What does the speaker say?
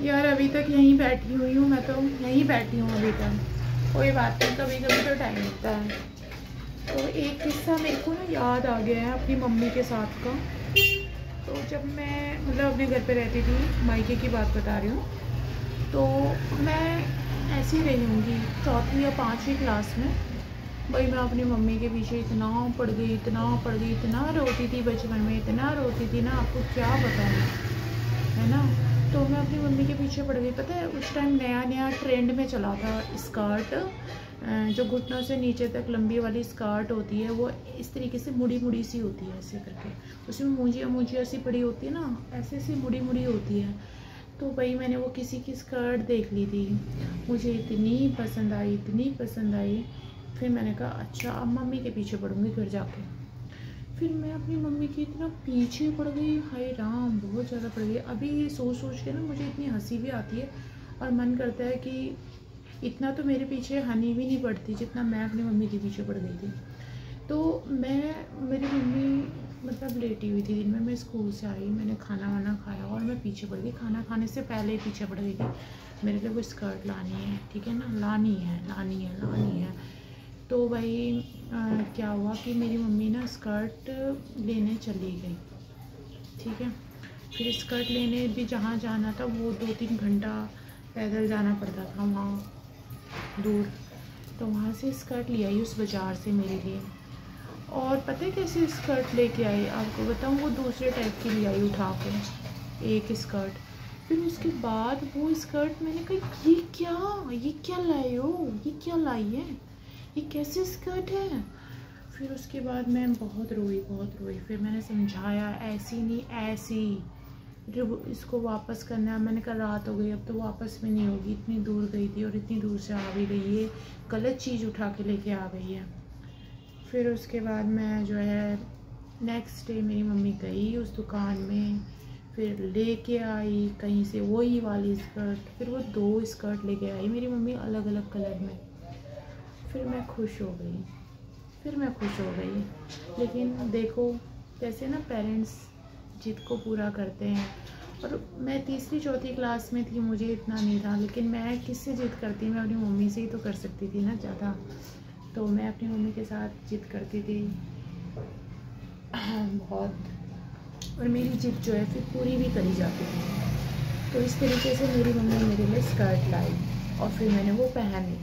यार अभी तक यहीं बैठी हुई हूँ, मैं तो यहीं बैठी हूँ अभी तक। कोई बात नहीं, कभी कभी तो टाइम मिलता है। तो एक किस्सा मेरे को ना याद आ गया है अपनी मम्मी के साथ का। तो जब मैं मतलब अपने घर पे रहती थी, मायके की बात बता रही हूँ, तो मैं ऐसी रही होंगी 4वीं या 5वीं क्लास में। भाई मैं अपनी मम्मी के पीछे इतना पड़ गई, इतना रोती थी बचपन में, इतना रोती थी ना, आपको क्या बताऊँ, है ना। तो मैं अपनी मम्मी के पीछे पड़ गई। पता है उस टाइम नया नया ट्रेंड में चला था स्कर्ट, जो घुटनों से नीचे तक लंबी वाली स्कर्ट होती है, वो इस तरीके से मुड़ी मुड़ी सी होती है ऐसे करके, उसमें मूंजिया मूंजिया सी पड़ी होती है ना, ऐसे सी मुड़ी मुड़ी होती है। तो भाई मैंने वो किसी की स्कर्ट देख ली थी, मुझे इतनी पसंद आई, इतनी पसंद आई। फिर मैंने कहा अच्छा अब मम्मी के पीछे पड़ूंगी घर जाके। फिर मैं अपनी मम्मी की इतना पीछे पड़ गई, हाय राम, बहुत ज़्यादा पड़ गई। अभी ये सोच सोच के ना मुझे इतनी हंसी भी आती है और मन करता है कि इतना तो मेरे पीछे हनी भी नहीं पड़ती जितना मैं अपनी मम्मी के पीछे पड़ गई थी। तो मेरी मम्मी मतलब लेटी हुई थी दिन में, मैं स्कूल से आई, मैंने खाना वाना खाया और मैं पीछे पड़ गई। खाना खाने से पहले ही पीछे पड़ गई थी, मेरे लिए वो स्कर्ट लानी है, ठीक है ना, लानी है। तो भाई क्या हुआ कि मेरी मम्मी ना स्कर्ट लेने चली गई, ठीक है। फिर स्कर्ट लेने भी जहाँ जाना था वो 2-3 घंटा पैदल जाना पड़ता था वहाँ दूर। तो वहाँ से स्कर्ट ले आई उस बाज़ार से मेरे लिए। और पता है कैसे स्कर्ट लेके आई, आपको बताऊँ, वो दूसरे टाइप की ले आई उठा के एक स्कर्ट। फिर उसके बाद वो स्कर्ट मैंने कहा ये क्या लाई हो, ये क्या लाई है, ये कैसी स्कर्ट है। फिर उसके बाद मैं बहुत रोई। फिर मैंने समझाया ऐसी नहीं ऐसी, जब इसको वापस करना है। मैंने कहा रात हो गई, अब तो वापस में नहीं होगी, इतनी दूर गई थी और इतनी दूर से आ भी गई, ये गलत चीज़ उठा के लेके आ गई है। फिर उसके बाद मैं जो है नेक्स्ट डे मेरी मम्मी गई उस दुकान में, फिर लेके आई कहीं से वही वाली स्कर्ट। फिर वो 2 स्कर्ट लेके आई मेरी मम्मी अलग अलग कलर में। फिर मैं खुश हो गई। लेकिन देखो कैसे ना पेरेंट्स जिद को पूरा करते हैं। और मैं 3री-4थी क्लास में थी, मुझे इतना नहीं था, लेकिन मैं किससे जिद करती, मैं अपनी मम्मी से ही तो कर सकती थी ना ज़्यादा। तो मैं अपनी मम्मी के साथ जिद करती थी बहुत, और मेरी जिद जो है फिर पूरी भी करी जाती थी। तो इस तरीके से मेरी मम्मी मेरे लिए स्कर्ट लाई और फिर मैंने वो पहनी।